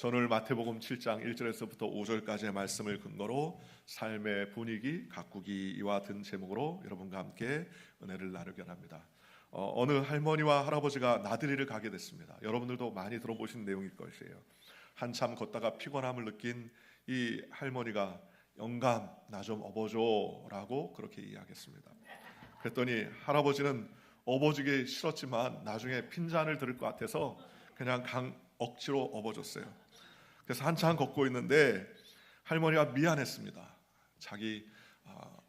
저는 오늘 마태복음 7장 1절에서부터 5절까지의 말씀을 근거로 삶의 분위기 가꾸기와 같은 제목으로 여러분과 함께 은혜를 나누게 합니다. 어느 할머니와 할아버지가 나들이를 가게 됐습니다. 여러분들도 많이 들어보신 내용일 것이에요. 한참 걷다가 피곤함을 느낀 이 할머니가 영감 나 좀 업어줘 라고 그렇게 이야기했습니다. 그랬더니 할아버지는 업어주기 싫었지만 나중에 핀잔을 들을 것 같아서 그냥 억지로 업어줬어요. 그래서 한참 걷고 있는데 할머니가 미안했습니다. 자기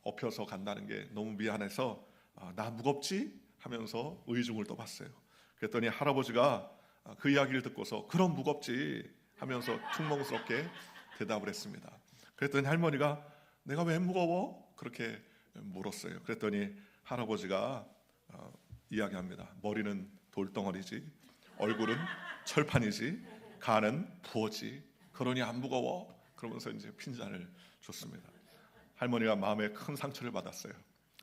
업혀서 간다는 게 너무 미안해서 나 무겁지? 하면서 의중을 떠봤어요. 그랬더니 할아버지가 그 이야기를 듣고서 그럼 무겁지? 하면서 퉁명스럽게 대답을 했습니다. 그랬더니 할머니가 내가 왜 무거워? 그렇게 물었어요. 그랬더니 할아버지가 이야기합니다. 머리는 돌덩어리지, 얼굴은 철판이지, 간은 부어지, 그러니 안 무거워? 그러면서 이제 핀잔을 줬습니다. 할머니가 마음에 큰 상처를 받았어요.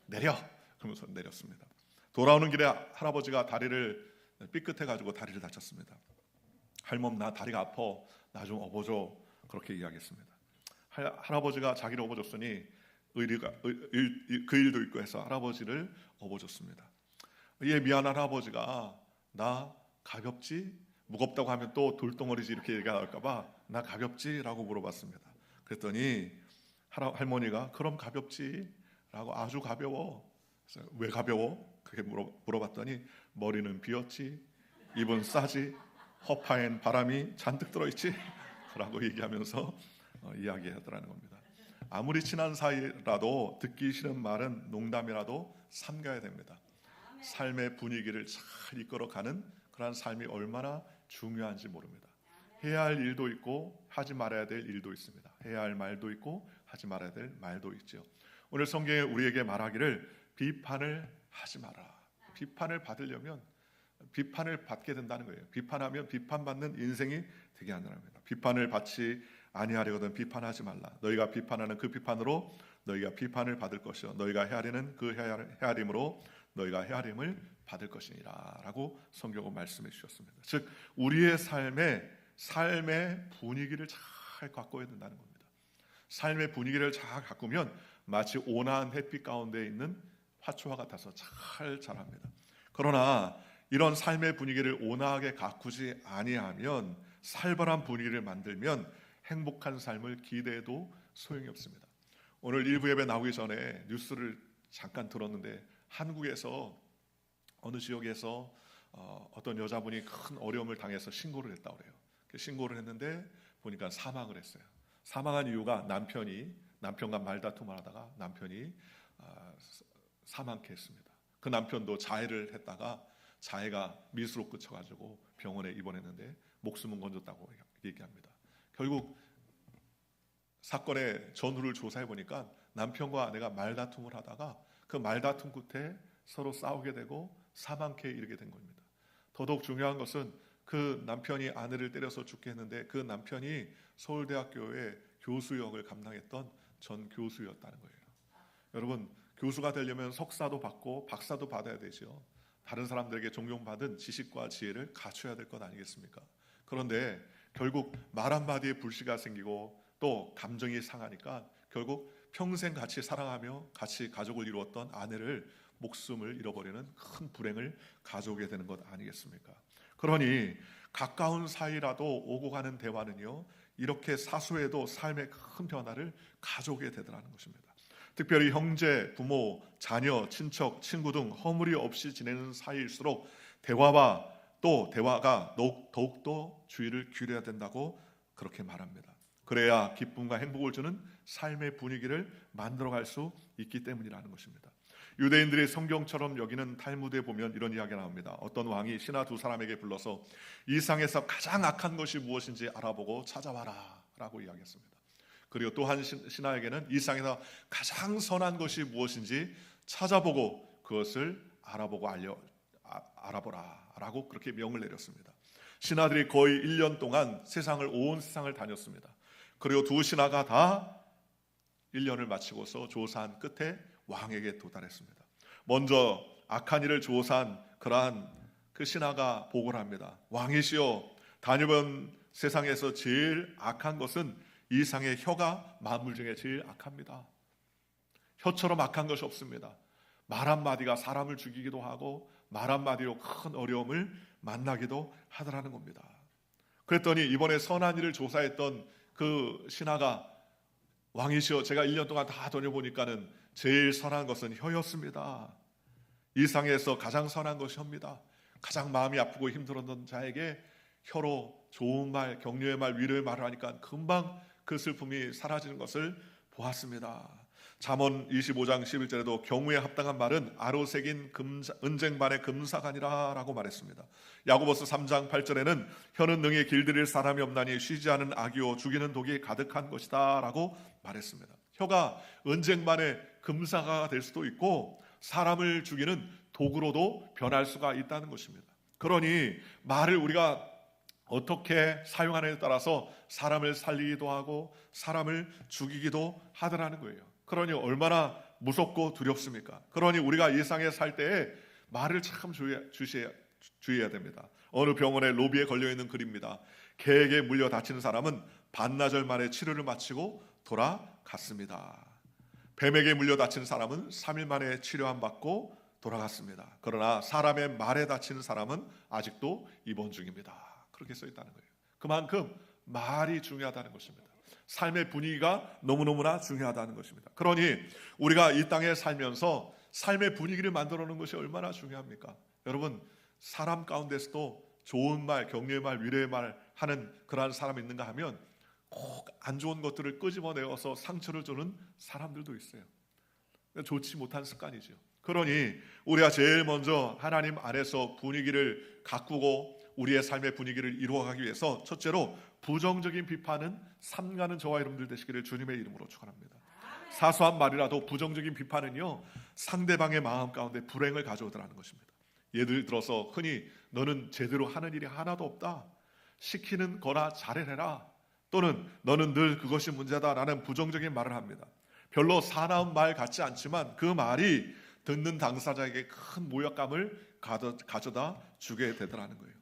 내려! 그러면서 내렸습니다. 돌아오는 길에 할아버지가 다리를 삐끗해가지고 다리를 다쳤습니다. 할멈 나 다리가 아파, 나 좀 업어줘. 그렇게 이야기했습니다. 할아버지가 자기를 업어줬으니 그 일도 있고 해서 할아버지를 업어줬습니다. 이에 미안한 할아버지가 나 가볍지? 무겁다고 하면 또 돌덩어리지 이렇게 얘기가 나올까봐 나 가볍지? 라고 물어봤습니다. 그랬더니 할머니가 그럼 가볍지? 라고 아주 가벼워. 그래서 왜 가벼워? 그렇게 물어봤더니 머리는 비었지, 입은 싸지, 허파엔 바람이 잔뜩 들어있지? 라고 얘기하면서 이야기하더라는 겁니다. 아무리 친한 사이라도 듣기 싫은 말은 농담이라도 삼가야 됩니다. 삶의 분위기를 잘 이끌어가는 그런 삶이 얼마나 중요한지 모릅니다. 해야 할 일도 있고 하지 말아야 될 일도 있습니다. 해야 할 말도 있고 하지 말아야 될 말도 있죠. 오늘 성경에 우리에게 말하기를 비판을 하지 마라. 비판을 받으려면 비판을 받게 된다는 거예요. 비판하면 비판받는 인생이 되게 한다는 비판을 받지 아니하려거든 비판하지 말라. 너희가 비판하는 그 비판으로 너희가 비판을 받을 것이요 너희가 헤아리는 그 헤아림으로 너희가 헤아림을 받을 것이니라 라고 성경은 말씀해 주셨습니다. 즉 우리의 삶의 분위기를 잘 가꿔야 된다는 겁니다. 삶의 분위기를 잘 가꾸면 마치 온화한 햇빛 가운데 있는 화초와 같아서 잘 자랍니다. 그러나 이런 삶의 분위기를 온화하게 가꾸지 아니하면, 살벌한 분위기를 만들면 행복한 삶을 기대해도 소용이 없습니다. 오늘 일부 예배 나오기 전에 뉴스를 잠깐 들었는데 한국에서 어느 지역에서 어떤 여자분이 큰 어려움을 당해서 신고를 했다고 그래요. 신고를 했는데 보니까 사망을 했어요. 사망한 이유가 남편과 말다툼을 하다가 남편이 사망케 했습니다. 그 남편도 자해를 했다가 자해가 미수로 그쳐가지고 병원에 입원했는데 목숨은 건졌다고 얘기합니다. 결국 사건의 전후를 조사해 보니까 남편과 아내가 말다툼을 하다가 그 말다툼 끝에 서로 싸우게 되고 사망케 이르게 된 겁니다. 더더욱 중요한 것은 그 남편이 아내를 때려서 죽게 했는데 그 남편이 서울대학교의 교수 역을 감당했던 전 교수였다는 거예요. 여러분, 교수가 되려면 석사도 받고 박사도 받아야 되죠. 다른 사람들에게 존경받은 지식과 지혜를 갖춰야 될 것 아니겠습니까? 그런데 결국 말 한마디에 불씨가 생기고 또 감정이 상하니까 결국 평생 같이 사랑하며 같이 가족을 이루었던 아내를 목숨을 잃어버리는 큰 불행을 가져오게 되는 것 아니겠습니까? 그러니 가까운 사이라도 오고 가는 대화는요, 이렇게 사소해도 삶의 큰 변화를 가져오게 되더라는 것입니다. 특별히 형제, 부모, 자녀, 친척, 친구 등 허물이 없이 지내는 사이일수록 대화가 더욱더 주의를 기울여야 된다고 그렇게 말합니다. 그래야 기쁨과 행복을 주는 삶의 분위기를 만들어갈 수 있기 때문이라는 것입니다. 유대인들이 성경처럼 여기는 탈무드에 보면 이런 이야기가 나옵니다. 어떤 왕이 신하 두 사람에게 불러서 이 세상에서 가장 악한 것이 무엇인지 알아보고 찾아와라 라고 이야기했습니다. 그리고 또 한 신하에게는 이 세상에서 가장 선한 것이 무엇인지 찾아보고 그것을 알아보라 라고 그렇게 명을 내렸습니다. 신하들이 거의 1년 동안 온 세상을 다녔습니다. 그리고 두 신하가 다 1년을 마치고서 조사한 끝에 왕에게 도달했습니다. 먼저 악한 일을 조사한 그러한 그 신하가 보고를 합니다. 왕이시여, 다니던 세상에서 제일 악한 것은 이상의 혀가 만물 중에 제일 악합니다. 혀처럼 악한 것이 없습니다. 말 한마디가 사람을 죽이기도 하고 말 한마디로 큰 어려움을 만나기도 하더라는 겁니다. 그랬더니 이번에 선한 일을 조사했던 그 신하가 왕이시여, 제가 1년 동안 다 다녀보니까는 제일 선한 것은 혀였습니다. 이 세상에서 가장 선한 것이 혀입니다. 가장 마음이 아프고 힘들었던 자에게 혀로 좋은 말, 격려의 말, 위로의 말을 하니까 금방 그 슬픔이 사라지는 것을 보았습니다. 잠언 25장 11절에도 경우에 합당한 말은 아로 새긴 은쟁반의 금사가니라 라고 말했습니다. 야고보서 3장 8절에는 혀는 능히 길들일 사람이 없나니 쉬지 않은 악이요 죽이는 독이 가득한 것이다 라고 말했습니다. 혀가 은쟁반의 금사가가 될 수도 있고 사람을 죽이는 도구로도 변할 수가 있다는 것입니다. 그러니 말을 우리가 어떻게 사용하느냐에 따라서 사람을 살리기도 하고 사람을 죽이기도 하더라는 거예요. 그러니 얼마나 무섭고 두렵습니까? 그러니 우리가 이 세상에 살 때에 말을 참 주의해야 됩니다. 어느 병원의 로비에 걸려있는 글입니다. 개에게 물려 다치는 사람은 반나절 만에 치료를 마치고 돌아갔습니다. 뱀에게 물려 다치는 사람은 3일 만에 치료 안 받고 돌아갔습니다. 그러나 사람의 말에 다치는 사람은 아직도 입원 중입니다. 그렇게 써 있다는 거예요. 그만큼 말이 중요하다는 것입니다. 삶의 분위기가 너무너무나 중요하다는 것입니다. 그러니 우리가 이 땅에 살면서 삶의 분위기를 만들어 놓는 것이 얼마나 중요합니까? 여러분, 사람 가운데서도 좋은 말, 격려의 말, 위로의 말 하는 그러한 사람이 있는가 하면 꼭 안 좋은 것들을 끄집어내어서 상처를 주는 사람들도 있어요. 좋지 못한 습관이죠. 그러니 우리가 제일 먼저 하나님 안에서 분위기를 가꾸고 우리의 삶의 분위기를 이루어가기 위해서 첫째로 부정적인 비판은 삼가는 저와 여러분들 되시기를 주님의 이름으로 축원합니다. 사소한 말이라도 부정적인 비판은요, 상대방의 마음 가운데 불행을 가져오더라는 것입니다. 예를 들어서 흔히 너는 제대로 하는 일이 하나도 없다, 시키는 거나 잘해내라, 또는 너는 늘 그것이 문제다라는 부정적인 말을 합니다. 별로 사나운 말 같지 않지만 그 말이 듣는 당사자에게 큰 모욕감을 가져다 주게 되더라는 거예요.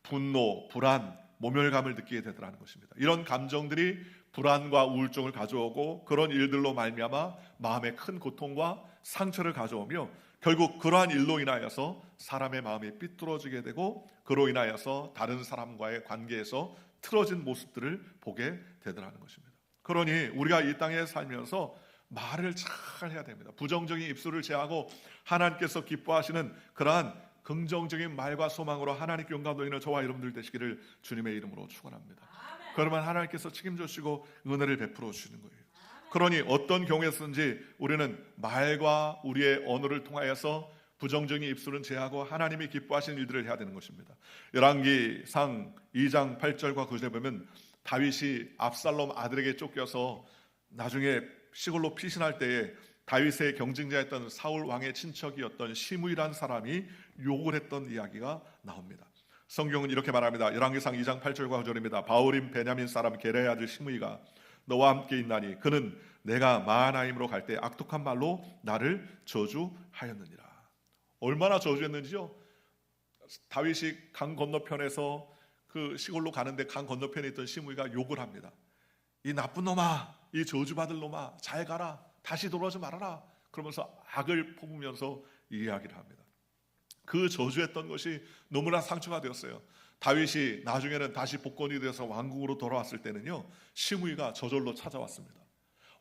분노, 불안, 모멸감을 느끼게 되더라는 것입니다. 이런 감정들이 불안과 우울증을 가져오고 그런 일들로 말미암아 마음에 큰 고통과 상처를 가져오며 결국 그러한 일로 인하여서 사람의 마음이 삐뚤어지게 되고 그로 인하여서 다른 사람과의 관계에서 틀어진 모습들을 보게 되더라는 것입니다. 그러니 우리가 이 땅에 살면서 말을 잘 해야 됩니다. 부정적인 입술을 제하고 하나님께서 기뻐하시는 그러한 긍정적인 말과 소망으로 하나님께 영광 돌리는 저와 여러분들 되시기를 주님의 이름으로 축원합니다. 그러면 하나님께서 책임져 주시고 은혜를 베풀어 주시는 거예요. 그러니 어떤 경우에서든지 우리는 말과 우리의 언어를 통하여서 부정적인 입술은 제하고 하나님이 기뻐하시는 일들을 해야 되는 것입니다. 열왕기상 2장 8절과 9절에 보면 다윗이 압살롬 아들에게 쫓겨서 나중에 시골로 피신할 때에 다윗의 경쟁자였던 사울 왕의 친척이었던 시므이라는 사람이 욕을 했던 이야기가 나옵니다. 성경은 이렇게 말합니다. 열왕기상 2장 8절과 9절입니다. 바울임 베냐민 사람 게레의 아들 시므이가 너와 함께 있나니 그는 내가 마하나임으로 갈 때 악독한 말로 나를 저주하였느니라. 얼마나 저주했는지요. 다윗이 강 건너편에서 그 시골로 가는데 강 건너편에 있던 시므이가 욕을 합니다. 이 나쁜 놈아, 이 저주받을 놈아, 잘 가라, 다시 돌아오지 말아라. 그러면서 악을 품으면서 이야기를 합니다. 그 저주했던 것이 너무나 상처가 되었어요. 다윗이 나중에는 다시 복권이 되어서 왕궁으로 돌아왔을 때는요, 시므이가 저절로 찾아왔습니다.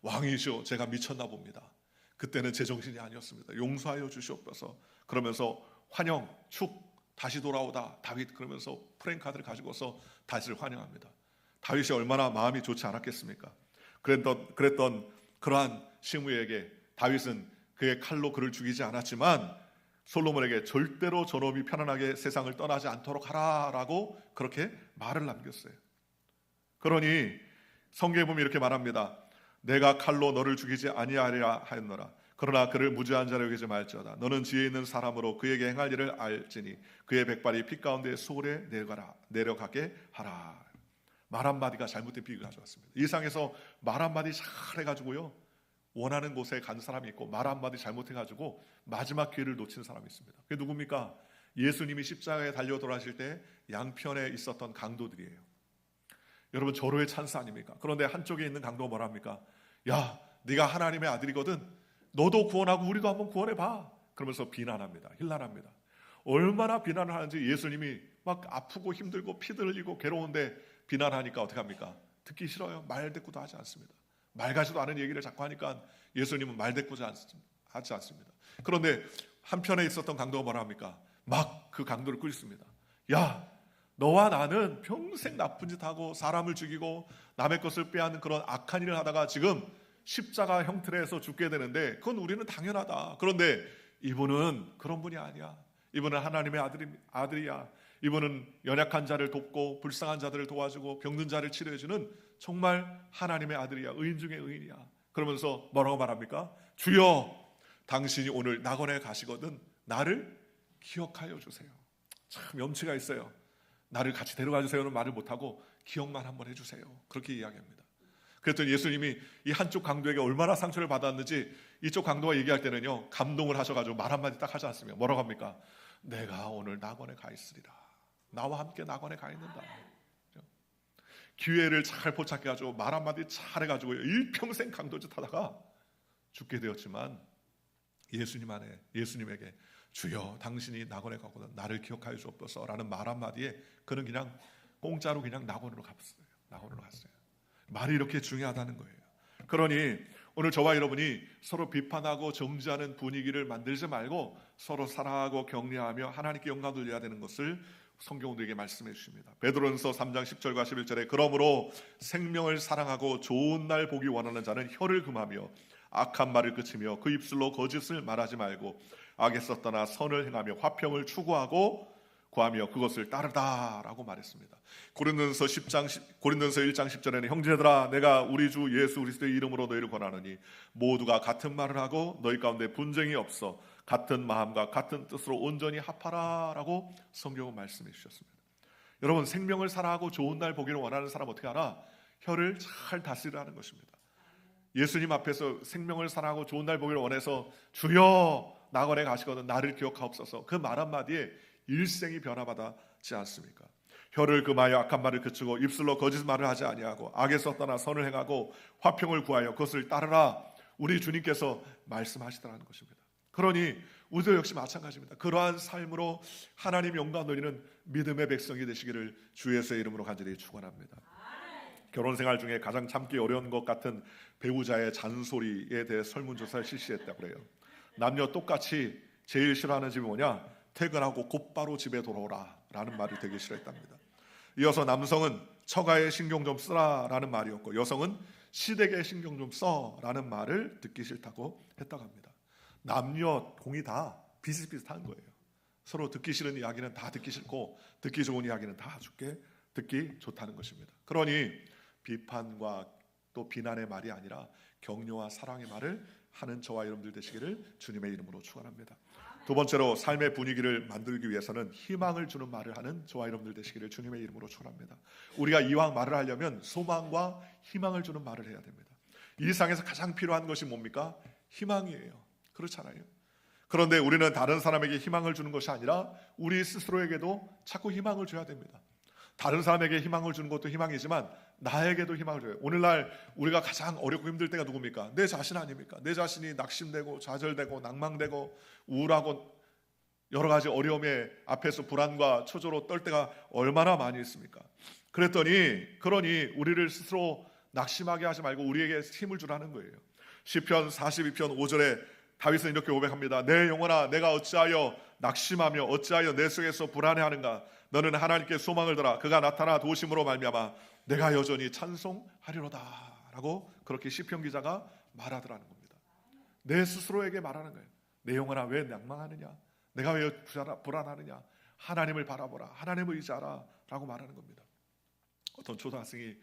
왕이시오, 제가 미쳤나 봅니다. 그때는 제정신이 아니었습니다. 용서하여 주시옵소서. 그러면서 환영, 축, 다시 돌아오다 다윗, 그러면서 프랭카드를 가지고서 다윗을 환영합니다. 다윗이 얼마나 마음이 좋지 않았겠습니까? 그랬던 그러한 시므이에게 다윗은 그의 칼로 그를 죽이지 않았지만 솔로몬에게 절대로 저놈이 편안하게 세상을 떠나지 않도록 하라라고 그렇게 말을 남겼어요. 그러니 성경에 보면 이렇게 말합니다. 내가 칼로 너를 죽이지 아니하리라 하였노라. 그러나 그를 무죄한 자로 여기지 말지어다. 너는 지혜 있는 사람으로 그에게 행할 일을 알지니 그의 백발이 피 가운데 소홀에 내려가게 하라. 말 한마디가 잘못된 비유가 가져왔습니다. 이 세상에서 말 한마디 잘 해가지고요, 원하는 곳에 간 사람이 있고 말 한마디 잘못해가지고 마지막 기회를 놓친 사람이 있습니다. 그게 누굽니까? 예수님이 십자가에 달려 돌아가실 때 양편에 있었던 강도들이에요. 여러분 절호의 찬스 아닙니까? 그런데 한쪽에 있는 강도가 뭐라 합니까? 야, 네가 하나님의 아들이거든. 너도 구원하고 우리도 한번 구원해봐. 그러면서 비난합니다. 힐난합니다. 얼마나 비난을 하는지 예수님이 막 아프고 힘들고 피들 흘리고 괴로운데 비난하니까 어떻게 합니까? 듣기 싫어요. 말 대꾸도 하지 않습니다. 말 같지도 않은 얘기를 자꾸 하니까 예수님은 말 대꾸지 하지 않습니다. 그런데 한편에 있었던 강도가 뭐라 합니까? 막 그 강도를 끌습니다. 야, 너와 나는 평생 나쁜 짓 하고 사람을 죽이고 남의 것을 빼앗는 그런 악한 일을 하다가 지금 십자가 형틀에서 죽게 되는데 그건 우리는 당연하다. 그런데 이분은 그런 분이 아니야. 이분은 하나님의 아들이야. 이분은 연약한 자를 돕고 불쌍한 자들을 도와주고 병든 자를 치료해주는 정말 하나님의 아들이야. 의인 중에 의인이야. 그러면서 뭐라고 말합니까? 주여, 당신이 오늘 낙원에 가시거든 나를 기억하여 주세요. 참 염치가 있어요. 나를 같이 데려가 주세요는 말을 못하고 기억만 한번 해주세요. 그렇게 이야기합니다. 그랬더니 예수님이 이 한쪽 강도에게 얼마나 상처를 받았는지 이쪽 강도가 얘기할 때는요, 감동을 하셔가지고 말 한마디 딱 하지 않습니다. 뭐라고 합니까? 내가 오늘 낙원에 가 있으리라. 나와 함께 낙원에 가 있는다. 기회를 잘 포착해가지고 말 한마디 잘 해가지고 일평생 강도짓 하다가 죽게 되었지만 예수님에게 주여, 당신이 낙원에 가거든 나를 기억하여 주옵소서라는 말 한마디에 그는 그냥 공짜로 그냥 낙원으로 갔어요. 말이 이렇게 중요하다는 거예요. 그러니 오늘 저와 여러분이 서로 비판하고 정죄하는 분위기를 만들지 말고 서로 사랑하고 격려하며 하나님께 영광 돌려야 되는 것을 성경은 우리에게 말씀해 주십니다. 베드로전서 3장 10절과 11절에 그러므로 생명을 사랑하고 좋은 날 보기 원하는 자는 혀를 금하며 악한 말을 그치며 그 입술로 거짓을 말하지 말고 악에서 떠나 선을 행하며 화평을 추구하고 구하며 그것을 따르다라고 말했습니다. 고린도전서 1장 10절에는 형제들아, 내가 우리 주 예수 그리스도의 이름으로 너희를 권하노니 모두가 같은 말을 하고 너희 가운데 분쟁이 없어 같은 마음과 같은 뜻으로 온전히 합하라라고 성경은 말씀해 주셨습니다. 여러분, 생명을 사랑하고 좋은 날 보기를 원하는 사람 어떻게 하나? 혀를 잘 다스리라는 것입니다. 예수님 앞에서 생명을 사랑하고 좋은 날 보기를 원해서 주여 낙원에 가시거든 나를 기억하옵소서, 그 말 한마디에 일생이 변화받지 않습니까? 혀를 금하여 악한 말을 그치고 입술로 거짓말을 하지 아니하고 악에서 떠나 선을 행하고 화평을 구하여 그것을 따르라. 우리 주님께서 말씀하시더라는 것입니다. 그러니 우리도 역시 마찬가지입니다. 그러한 삶으로 하나님 영광 돌리는 믿음의 백성이 되시기를 주 예수의 이름으로 간절히 축원합니다. 결혼생활 중에 가장 참기 어려운 것 같은 배우자의 잔소리에 대해 설문조사를 실시했다고 그래요. 남녀 똑같이 제일 싫어하는 집이 뭐냐? 퇴근하고 곧바로 집에 돌아오라 라는 말이 되게 싫어했답니다. 이어서 남성은 처가에 신경 좀 쓰라 라는 말이었고, 여성은 시댁에 신경 좀 써 라는 말을 듣기 싫다고 했다고 합니다. 남녀 공이 다 비슷비슷한 거예요. 서로 듣기 싫은 이야기는 다 듣기 싫고 듣기 좋은 이야기는 다 듣기 좋다는 것입니다. 그러니 비판과 또 비난의 말이 아니라 격려와 사랑의 말을 하는 저와 여러분들 되시기를 주님의 이름으로 축원합니다. 두 번째로 삶의 분위기를 만들기 위해서는 희망을 주는 말을 하는 저와 여러분들 되시기를 주님의 이름으로 축원합니다. 우리가 이왕 말을 하려면 소망과 희망을 주는 말을 해야 됩니다. 이 세상에서 가장 필요한 것이 뭡니까? 희망이에요. 그렇잖아요. 그런데 우리는 다른 사람에게 희망을 주는 것이 아니라 우리 스스로에게도 자꾸 희망을 줘야 됩니다. 다른 사람에게 희망을 주는 것도 희망이지만 나에게도 희망을 줘요. 오늘날 우리가 가장 어렵고 힘들 때가 누굽니까? 내 자신 아닙니까? 내 자신이 낙심되고 좌절되고 낭망되고 우울하고 여러 가지 어려움의 앞에서 불안과 초조로 떨 때가 얼마나 많이 있습니까? 그러니 우리를 스스로 낙심하게 하지 말고 우리에게 힘을 주라는 거예요. 시편 42편 5절에 다윗은 이렇게 고백합니다. 내 영혼아, 내가 어찌하여 낙심하며 어찌하여 내 속에서 불안해하는가? 너는 하나님께 소망을 들어 그가 나타나 도우심으로 말미암아 내가 여전히 찬송하리로다 라고 그렇게 시편 기자가 말하더라는 겁니다. 내 스스로에게 말하는 거예요. 내 영혼아, 왜 낭망하느냐? 내가 왜 불안하느냐? 하나님을 바라보라, 하나님을 의지하라 라고 말하는 겁니다. 어떤 초등학생이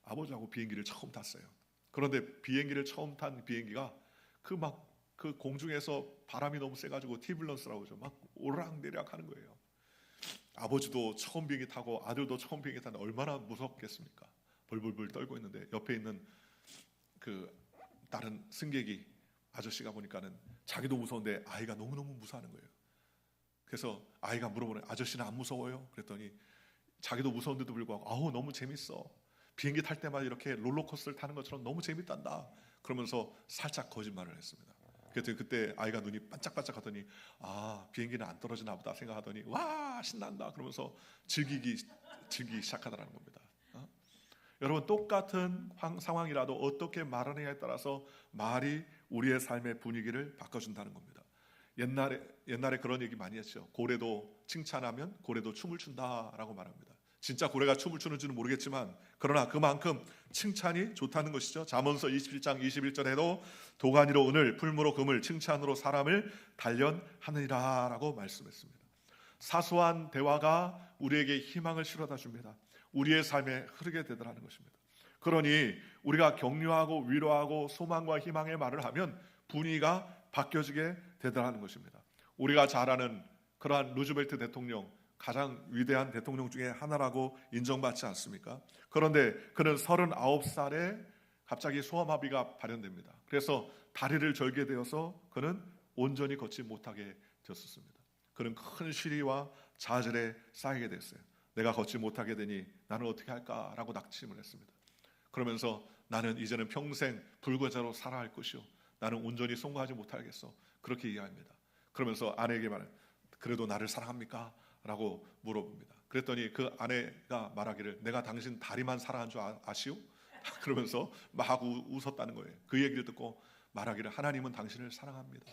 아버지하고 비행기를 처음 탔어요. 그런데 비행기를 처음 탄 비행기가 그 공중에서 바람이 너무 세가지고 티뷸런스라고 하죠. 막 오르락내리락 하는 거예요. 아버지도 처음 비행기 타고 아들도 처음 비행기 타는데 얼마나 무섭겠습니까? 벌벌벌 떨고 있는데 옆에 있는 그 다른 승객이 아저씨가 보니까는 자기도 무서운데 아이가 너무너무 무서워하는 거예요. 그래서 아이가 물어보네. 아저씨는 안 무서워요? 그랬더니 자기도 무서운데도 불구하고 아우 너무 재밌어. 비행기 탈 때마다 이렇게 롤러코스터를 타는 것처럼 너무 재밌단다. 그러면서 살짝 거짓말을 했습니다. 그랬더니 그때 아이가 눈이 반짝반짝하더니 비행기는 안 떨어지나 보다 생각하더니 와 신난다 그러면서 즐기기 시작하더라는 겁니다. 여러분 똑같은 상황이라도 어떻게 말하느냐에 따라서 말이 우리의 삶의 분위기를 바꿔준다는 겁니다. 옛날에 그런 얘기 많이 했죠. 고래도 칭찬하면 고래도 춤을 춘다라고 말합니다. 진짜 고래가 춤을 추는지는 모르겠지만 그러나 그만큼 칭찬이 좋다는 것이죠. 잠언서 27장 21절에도 도가니로 은을 풀무로 금을 칭찬으로 사람을 단련하느니라 라고 말씀했습니다. 사소한 대화가 우리에게 희망을 실어다 줍니다. 우리의 삶에 흐르게 되더라는 것입니다. 그러니 우리가 격려하고 위로하고 소망과 희망의 말을 하면 분위기가 바뀌어지게 되더라는 것입니다. 우리가 잘 아는 그러한 루즈벨트 대통령, 가장 위대한 대통령 중에 하나라고 인정받지 않습니까? 그런데 그는 39살에 갑자기 소아마비가 발현됩니다. 그래서 다리를 절게 되어서 그는 온전히 걷지 못하게 되었습니다. 그는 큰 시리와 좌절에 쌓이게 됐어요. 내가 걷지 못하게 되니 나는 어떻게 할까라고 낙심을 했습니다. 그러면서 나는 이제는 평생 불구자로 살아야 할 것이요, 나는 온전히 송구하지 못하겠어, 그렇게 이해합니다. 그러면서 아내에게 말해, 그래도 나를 사랑합니까? 라고 물어봅니다. 그랬더니 그 아내가 말하기를, 내가 당신 다리만 사랑한 줄 아시오? 그러면서 막 웃었다는 거예요. 그 얘기를 듣고 말하기를, 하나님은 당신을 사랑합니다.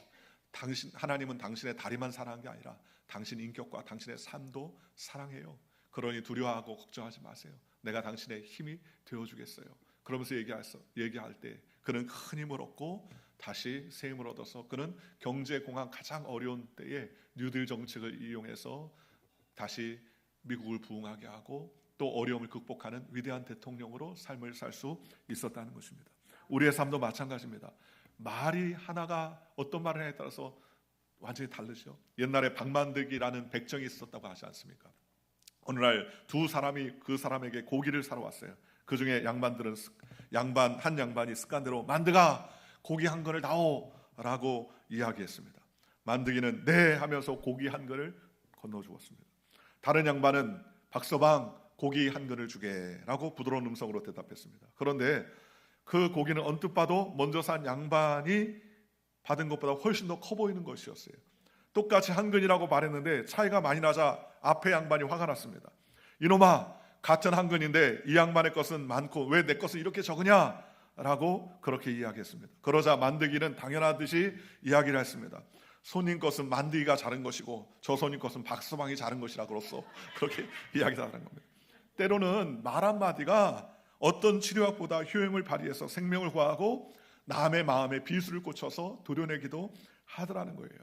하나님은 당신의 다리만 사랑한 게 아니라 당신 인격과 당신의 삶도 사랑해요. 그러니 두려워하고 걱정하지 마세요. 내가 당신의 힘이 되어주겠어요. 그러면서 얘기할 때 그는 큰 힘을 얻고 다시 새 힘을 얻어서 그는 경제공황 가장 어려운 때에 뉴딜 정책을 이용해서 다시 미국을 부흥하게 하고 또 어려움을 극복하는 위대한 대통령으로 삶을 살 수 있었다는 것입니다. 우리의 삶도 마찬가지입니다. 말이 하나가 어떤 말을 하냐에 따라서 완전히 다르죠. 옛날에 박만득이라는 백정이 있었다고 하지 않습니까? 어느 날 두 사람이 그 사람에게 고기를 사러 왔어요. 그 중에 한 양반이 습관대로, 만득아 고기 한 근을 다오라고 이야기했습니다. 만득이는 네 하면서 고기 한 근을 건너주었습니다. 다른 양반은, 박서방 고기 한 근을 주게라고 부드러운 음성으로 대답했습니다. 그런데 그 고기는 언뜻 봐도 먼저 산 양반이 받은 것보다 훨씬 더 커 보이는 것이었어요. 똑같이 한 근이라고 말했는데 차이가 많이 나자 앞에 양반이 화가 났습니다. 이놈아, 같은 한 근인데 이 양반의 것은 많고 왜 내 것은 이렇게 적으냐? 라고 그렇게 이야기했습니다. 그러자 만드기는 당연하듯이 이야기를 했습니다. 손님 것은 만드기가 자른 것이고 저 손님 것은 박서방이 자른 것이라고로서 그렇게 이야기하는 겁니다. 때로는 말 한마디가 어떤 치료약보다 효용을 발휘해서 생명을 구하고 남의 마음에 비수를 꽂혀서 도려내기도 하더라는 거예요.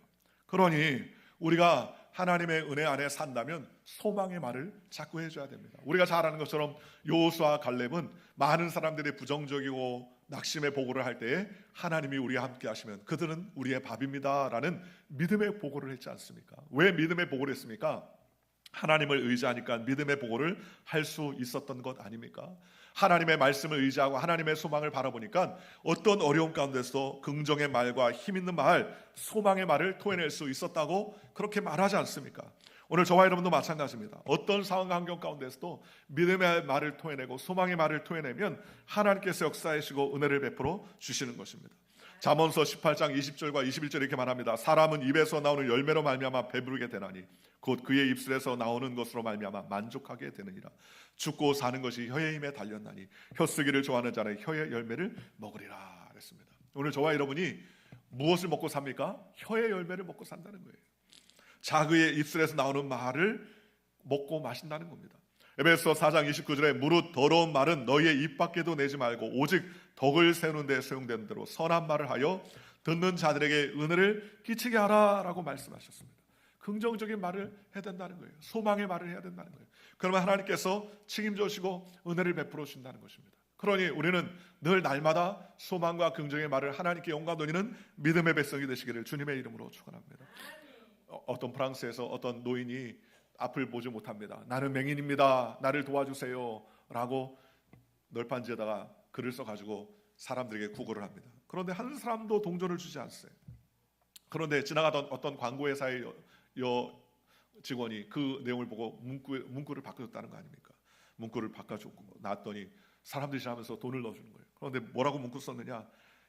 그러니 우리가 하나님의 은혜 안에 산다면 소망의 말을 자꾸 해줘야 됩니다. 우리가 잘 아는 것처럼 여호수아와 갈렙은 많은 사람들이 부정적이고 낙심의 보고를 할 때에 하나님이 우리와 함께 하시면 그들은 우리의 밥입니다 라는 믿음의 보고를 했지 않습니까? 왜 믿음의 보고를 했습니까? 하나님을 의지하니까 믿음의 보고를 할 수 있었던 것 아닙니까? 하나님의 말씀을 의지하고 하나님의 소망을 바라보니까 어떤 어려움 가운데서 긍정의 말과 힘 있는 말, 소망의 말을 토해낼 수 있었다고 그렇게 말하지 않습니까? 오늘 저와 여러분도 마찬가지입니다. 어떤 상황 환경 가운데서도 믿음의 말을 토해내고 소망의 말을 토해내면 하나님께서 역사하시고 은혜를 베풀어 주시는 것입니다. 잠언서 18장 20절과 21절 이렇게 말합니다. 사람은 입에서 나오는 열매로 말미암아 배부르게 되나니 곧 그의 입술에서 나오는 것으로 말미암아 만족하게 되느니라. 죽고 사는 것이 혀의 힘에 달렸나니 혀쓰기를 좋아하는 자는 혀의 열매를 먹으리라 그랬습니다. 오늘 저와 여러분이 무엇을 먹고 삽니까? 혀의 열매를 먹고 산다는 거예요. 자그의 입술에서 나오는 말을 먹고 마신다는 겁니다. 에베소 4장 29절에 무릇 더러운 말은 너희의 입 밖에도 내지 말고 오직 덕을 세우는 데 사용되는 대로 선한 말을 하여 듣는 자들에게 은혜를 끼치게 하라라고 말씀하셨습니다. 긍정적인 말을 해야 된다는 거예요. 소망의 말을 해야 된다는 거예요. 그러면 하나님께서 책임져 주시고 은혜를 베풀어 주신다는 것입니다. 그러니 우리는 늘 날마다 소망과 긍정의 말을 하나님께 영광 돌리는 믿음의 백성이 되시기를 주님의 이름으로 축원합니다. 어떤 프랑스에서 어떤 노인이 앞을 보지 못합니다. 나는 맹인입니다. 나를 도와주세요 라고 널판지에다가 글을 써가지고 사람들에게 구걸을 합니다. 그런데 한 사람도 동전을 주지 않았어요. 그런데 지나가던 어떤 광고회사의 직원이 그 내용을 보고 문구를 바꿔줬다는 거 아닙니까? 문구를 바꿔주고 놨더니 사람들이 지나면서 돈을 넣어주는 거예요. 그런데 뭐라고 문구 썼느냐?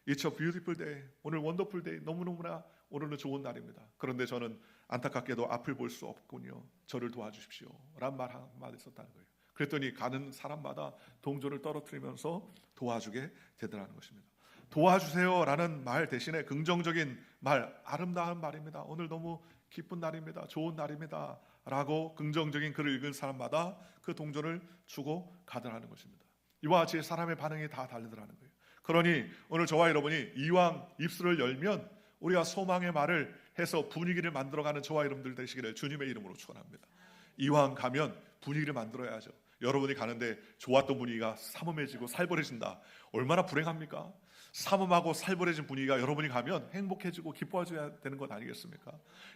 It's a beautiful day. 오늘 원더풀 데이. 너무너무나 오늘은 좋은 날입니다. 그런데 저는 안타깝게도 앞을 볼 수 없군요. 저를 도와주십시오. 라는 말 한마디 썼다는 거예요. 그랬더니 가는 사람마다 동전을 떨어뜨리면서 도와주게 되더라는 것입니다. 도와주세요 라는 말 대신에 긍정적인 말, 아름다운 말입니다. 오늘 너무 기쁜 날입니다. 좋은 날입니다. 라고 긍정적인 글을 읽은 사람마다 그 동전을 주고 가더라는 것입니다. 이와 같이 사람의 반응이 다 다르더라는 거예요. 그러니 오늘 저와 여러분이 이왕 입술을 열면 우리가 소망의 말을 해서 분위기를 만들어가는 저와 여러분들 되시기를 주님의 이름으로 축원합니다. 이왕 가면 분위기를 만들어야죠. 여러분이 가는데 좋았던 분위기가 삼엄해지고 살벌해진다. 얼마나 불행합니까? 삼엄하고 살벌해진 분위기가 여러분이 가면 행복해지고 기뻐져야 되는 것 아니겠습니까?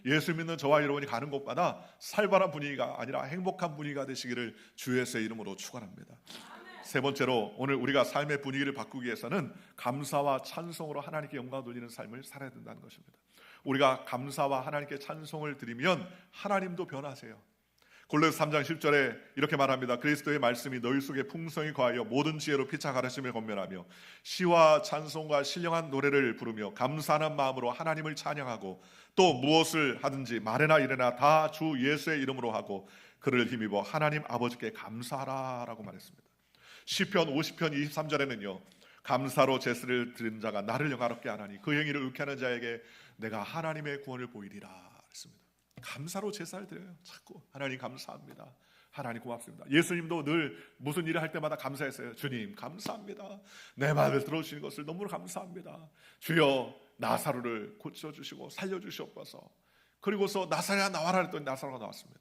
예수 믿는 저와 여러분이 가는 곳마다 살벌한 분위기가 아니라 행복한 분위기가 되시기를 주 예수의 이름으로 축원합니다. 세 번째로 오늘 우리가 삶의 분위기를 바꾸기 위해서는 감사와 찬송으로 하나님께 영광을 돌리는 삶을 살아야 된다는 것입니다. 우리가 감사와 하나님께 찬송을 드리면 하나님도 변하세요. 골로새 3장 10절에 이렇게 말합니다. 그리스도의 말씀이 너희 속에 풍성히 거하여 모든 지혜로 피차 가르침을 권면하며 시와 찬송과 신령한 노래를 부르며 감사하는 마음으로 하나님을 찬양하고 또 무엇을 하든지 말이나 이래나 다 주 예수의 이름으로 하고 그를 힘입어 하나님 아버지께 감사하라 라고 말했습니다. 시편 50편 23절에는요 감사로 제사를 드린 자가 나를 영화롭게 하나니 그 행위를 옳게 하는 자에게 내가 하나님의 구원을 보이리라 했습니다. 감사로 제사를 드려요. 자꾸 하나님 감사합니다. 하나님 고맙습니다. 예수님도 늘 무슨 일을 할 때마다 감사했어요. 주님 감사합니다. 내 말을 들어주시는 것을 너무 감사합니다. 주여 나사로를 고쳐주시고 살려주시옵소서. 그리고서 나사로야 나와라 했더니 나사로가 나왔습니다.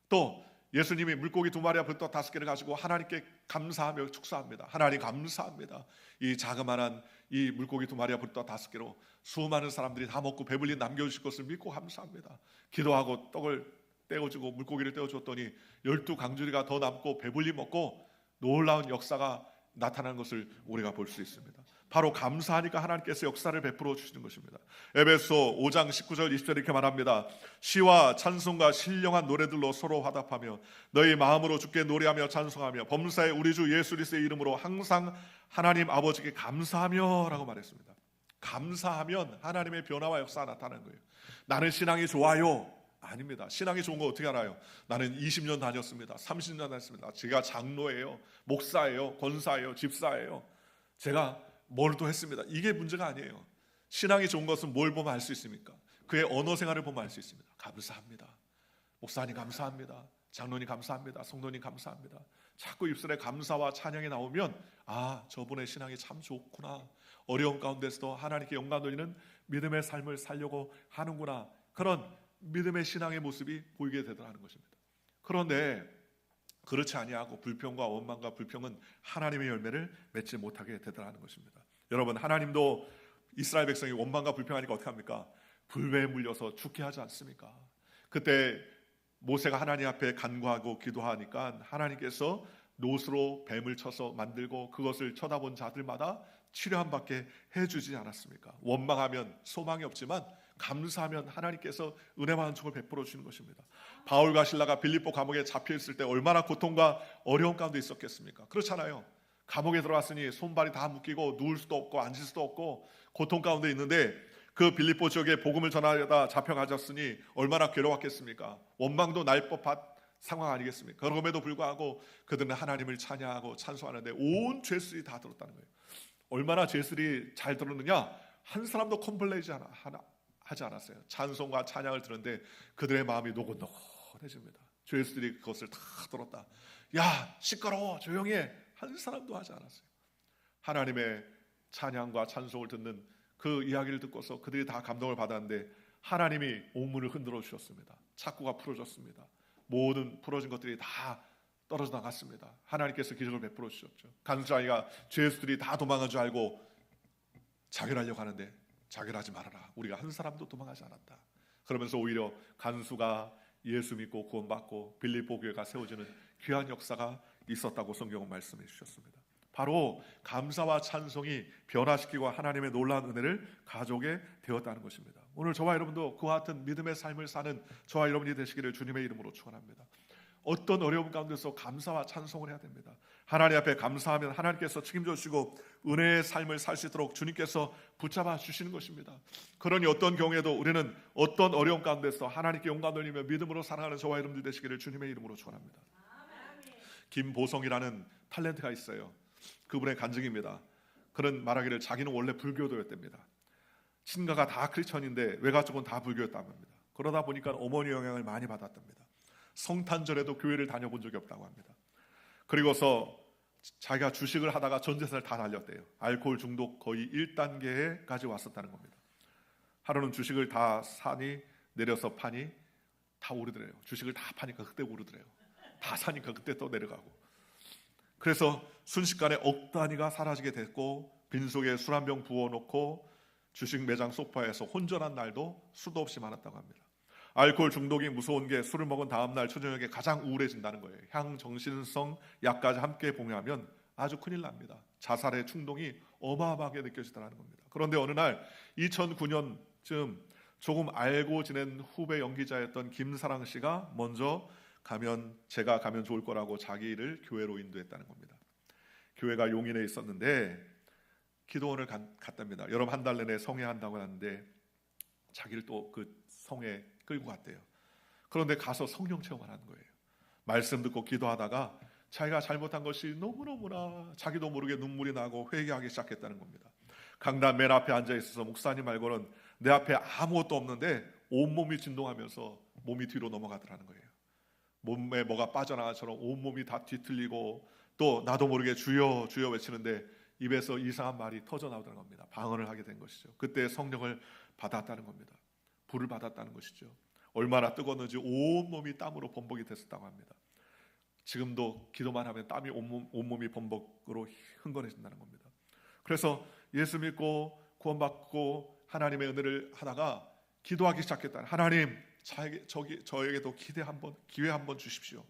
또 예수님이 물고기 2마리와 붓떡 5개를 가지고 하나님께 감사하며 축사합니다. 하나님 감사합니다. 이 자그마한 이 물고기 2마리와 붓떡 5개로 수많은 사람들이 다 먹고 배불리 남겨주실 것을 믿고 감사합니다. 기도하고 떡을 떼어주고 물고기를 떼어주었더니 12강줄이가 더 남고 배불리 먹고 놀라운 역사가 나타나는 것을 우리가 볼 수 있습니다. 바로 감사하니까 하나님께서 역사를 베풀어 주시는 것입니다. 에베소 5장 19절 20절 이렇게 말합니다. 시와 찬송과 신령한 노래들로 서로 화답하며 너희 마음으로 주께 노래하며 찬송하며 범사의 우리 주 예수 그리스도의 이름으로 항상 하나님 아버지께 감사하며 라고 말했습니다. 감사하면 하나님의 변화와 역사가 나타나는 거예요. 나는 신앙이 좋아요. 아닙니다. 신앙이 좋은 거 어떻게 알아요? 나는 20년 다녔습니다. 30년 다녔습니다. 제가 장로예요. 목사예요. 권사예요. 집사예요. 제가 뭘 또 했습니다. 이게 문제가 아니에요. 신앙이 좋은 것은 뭘 보면 알 수 있습니까? 그의 언어 생활을 보면 알 수 있습니다. 감사합니다. 목사님 감사합니다. 장로님 감사합니다. 성도님 감사합니다. 자꾸 입술에 감사와 찬양이 나오면 아 저분의 신앙이 참 좋구나. 어려운 가운데서도 하나님께 영광 돌리는 믿음의 삶을 살려고 하는구나. 그런 믿음의 신앙의 모습이 보이게 되더라는 것입니다. 그런데 그렇지 아니하고 불평과 원망과 불평은 하나님의 열매를 맺지 못하게 되더라는 것입니다. 여러분 하나님도 이스라엘 백성이 원망과 불평하니까 어떻게 합니까? 불배에 물려서 죽게 하지 않습니까? 그때 모세가 하나님 앞에 간구하고 기도하니까 하나님께서 노스로 뱀을 쳐서 만들고 그것을 쳐다본 자들마다 치료함 받게 해주지 않았습니까? 원망하면 소망이 없지만 감사하면 하나님께서 은혜와 은총을 베풀어 주시는 것입니다. 바울과 실라가 빌립보 감옥에 잡혀 있을 때 얼마나 고통과 어려움 가운데 있었겠습니까? 그렇잖아요. 감옥에 들어왔으니 손발이 다 묶이고 누울 수도 없고 앉을 수도 없고 고통 가운데 있는데 그 빌립보 지역에 복음을 전하려다 잡혀가졌으니 얼마나 괴로웠겠습니까? 원망도 날 법한 상황 아니겠습니까? 그럼에도 불구하고 그들은 하나님을 찬양하고 찬송하는데 온 죄수들이 다 들었다는 거예요. 얼마나 죄수들이 잘 들었느냐? 한 사람도 컴플레이지 하지 않았어요. 찬송과 찬양을 들었는데 그들의 마음이 노곤노곤해집니다. 죄수들이 그것을 다 들었다. 야 시끄러워 조용히 해. 한 사람도 하지 않았어요. 하나님의 찬양과 찬송을 듣는 그 이야기를 듣고서 그들이 다 감동을 받았는데 하나님이 옥문을 흔들어 주셨습니다. 착고가 풀어졌습니다. 모든 풀어진 것들이 다 떨어져 나갔습니다. 하나님께서 기적을 베풀어 주셨죠. 간수장이가 죄수들이 다 도망간 줄 알고 자결하려고 하는데 자결하지 말아라. 우리가 한 사람도 도망하지 않았다. 그러면서 오히려 간수가 예수 믿고 구원받고 빌립보 교회가 세워지는 귀한 역사가 있었다고 성경은 말씀해 주셨습니다. 바로 감사와 찬송이 변화시키고 하나님의 놀라운 은혜를 가져오게 되었다는 것입니다. 오늘 저와 여러분도 그와 같은 믿음의 삶을 사는 저와 여러분이 되시기를 주님의 이름으로 축원합니다. 어떤 어려움 가운데서 감사와 찬송을 해야 됩니다. 하나님 앞에 감사하면 하나님께서 책임져 주시고 은혜의 삶을 살 수 있도록 주님께서 붙잡아 주시는 것입니다. 그러니 어떤 경우에도 우리는 어떤 어려움 가운데서 하나님께 영광 돌리며 믿음으로 살아가는 저와 여러분들 되시기를 주님의 이름으로 축원합니다. 김보성이라는 탤런트가 있어요. 그분의 간증입니다. 그런 말하기를 자기는 원래 불교도였답니다. 친가가 다 크리스천인데 외가 쪽은 다 불교였다고 합니다. 그러다 보니까 어머니 영향을 많이 받았답니다. 성탄절에도 교회를 다녀본 적이 없다고 합니다. 그리고서 자기가 주식을 하다가 전 재산을 다 날렸대요. 알코올 중독 거의 1단계까지 왔었다는 겁니다. 하루는 주식을 다 사니 내려서 파니 다 오르더래요. 주식을 다 파니까 그때 오르더래요. 다 사니까 그때 또 내려가고. 그래서 순식간에 억 단위가 사라지게 됐고 빈속에 술 한 병 부어놓고 주식 매장 소파에서 혼전한 날도 수도 없이 많았다고 합니다. 알코올 중독이 무서운 게 술을 먹은 다음 날 초저녁에 가장 우울해진다는 거예요. 향정신성 약까지 함께 봉하면 아주 큰일 납니다. 자살의 충동이 어마어마하게 느껴지더라는 겁니다. 그런데 어느 날 2009년쯤 조금 알고 지낸 후배 연기자였던 김사랑 씨가 먼저 제가 가면 좋을 거라고 자기를 교회로 인도했다는 겁니다. 교회가 용인에 있었는데 기도원을 갔답니다. 여러분 한 달 내내 성회한다고 하는데 자기를 또 그 성에 끌고 갔대요. 그런데 가서 성령 체험을 하는 거예요. 말씀 듣고 기도하다가 자기가 잘못한 것이 너무너무나 자기도 모르게 눈물이 나고 회개하기 시작했다는 겁니다. 강단 맨 앞에 앉아 있어서 목사님 말고는 내 앞에 아무것도 없는데 온몸이 진동하면서 몸이 뒤로 넘어가더라는 거예요. 몸에 뭐가 빠져나가처럼 온몸이 다 뒤틀리고 또 나도 모르게 주여 주여 외치는데 입에서 이상한 말이 터져 나오더라는 겁니다. 방언을 하게 된 것이죠. 그때 성령을 받았다는 겁니다. 불을 받았다는 것이죠. 얼마나 뜨거웠는지 온몸이 땀으로 범벅이 됐었다고 합니다. 지금도 기도만 하면 땀이 온몸이 범벅으로 흥건해진다는 겁니다. 그래서 예수 믿고 구원받고 하나님의 은혜를 하다가 기도하기 시작했다. 하나님 저에게도 기회 한번 주십시오.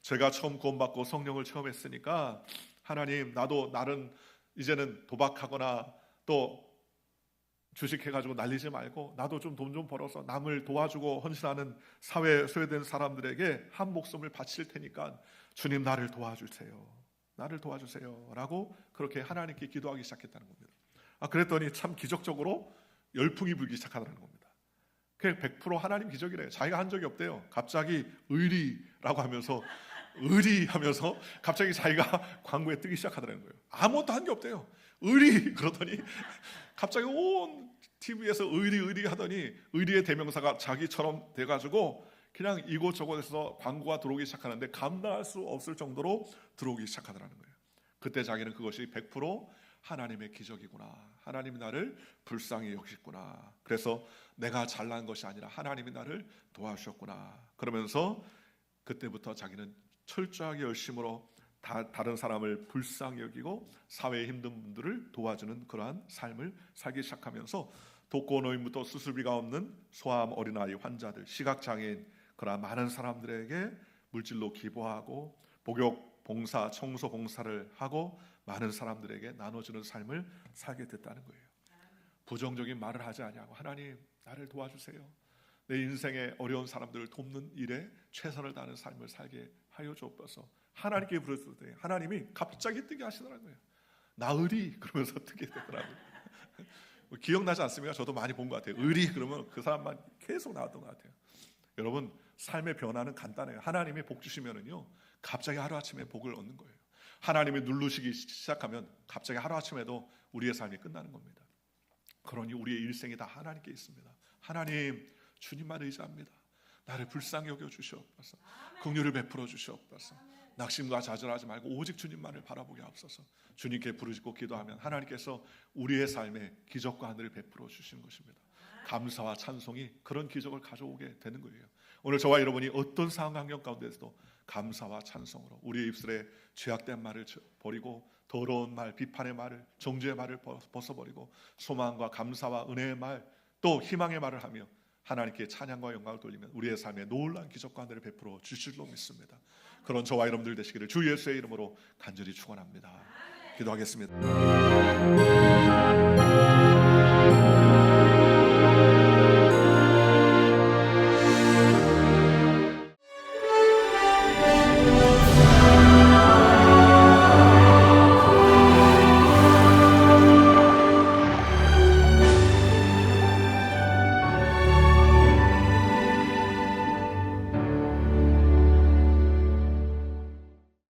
제가 처음 구원받고 성령을 체험했으니까 하나님 나는 이제는 도박하거나 또 주식해가지고 날리지 말고 나도 좀 돈 좀 벌어서 남을 도와주고 헌신하는 사회에 소외된 사람들에게 한 목숨을 바칠 테니까 주님 나를 도와주세요. 나를 도와주세요 라고 그렇게 하나님께 기도하기 시작했다는 겁니다. 그랬더니 참 기적적으로 열풍이 불기 시작하더라는 겁니다. 그게 100% 하나님 기적이래요. 자기가 한 적이 없대요. 갑자기 의리라고 하면서 의리하면서 갑자기 자기가 광고에 뜨기 시작하더라는 거예요. 아무것도 한 게 없대요. 의리 그러더니 갑자기 온 TV에서 의리 하더니 의리의 대명사가 자기처럼 돼가지고 그냥 이곳저곳에서 광고가 들어오기 시작하는데 감당할 수 없을 정도로 들어오기 시작하더라는 거예요. 그때 자기는 그것이 100% 하나님의 기적이구나. 하나님이 나를 불쌍히 여기셨구나. 그래서 내가 잘난 것이 아니라 하나님이 나를 도와주셨구나. 그러면서 그때부터 자기는 철저하게 열심으로 다른 사람을 불쌍히 여기고 사회에 힘든 분들을 도와주는 그러한 삶을 살기 시작하면서 독거노인부터 수술비가 없는 소아암 어린아이 환자들, 시각장애인 그러한 많은 사람들에게 물질로 기부하고 복역 봉사, 청소 봉사를 하고 많은 사람들에게 나눠주는 삶을 살게 됐다는 거예요. 부정적인 말을 하지 아니하고 하나님 나를 도와주세요. 내 인생의 어려운 사람들을 돕는 일에 최선을 다하는 삶을 살게 하여 주옵소서. 하나님께 부르실 때 하나님이 갑자기 뜨게 하시더라는 거예요. 나으리 그러면서 뜨게 되더라고요. 기억나지 않습니까? 저도 많이 본 것 같아요. 의리 그러면 그 사람만 계속 나왔던 것 같아요. 여러분 삶의 변화는 간단해요. 하나님이 복 주시면은요 갑자기 하루아침에 복을 얻는 거예요. 하나님이 누르시기 시작하면 갑자기 하루아침에도 우리의 삶이 끝나는 겁니다. 그러니 우리의 일생이 다 하나님께 있습니다. 하나님 주님만 의지합니다. 나를 불쌍히 여겨 주시옵소서. 긍휼을 베풀어 주시옵소서. 낙심과 좌절하지 말고 오직 주님만을 바라보게 하옵소서. 주님께 부르짖고 기도하면 하나님께서 우리의 삶에 기적과 하늘을 베풀어 주시는 것입니다. 감사와 찬송이 그런 기적을 가져오게 되는 거예요. 오늘 저와 여러분이 어떤 상황 환경 가운데서도 감사와 찬송으로 우리의 입술에 죄악된 말을 버리고 더러운 말, 비판의 말을, 정죄의 말을 벗어버리고 소망과 감사와 은혜의 말, 또 희망의 말을 하며 하나님께 찬양과 영광을 돌리면 우리의 삶에 놀라운 기적과 하늘을 베풀어 주실로 믿습니다. 그런 저와 여러분들 되시기를 주 예수의 이름으로 간절히 축원합니다. 기도하겠습니다.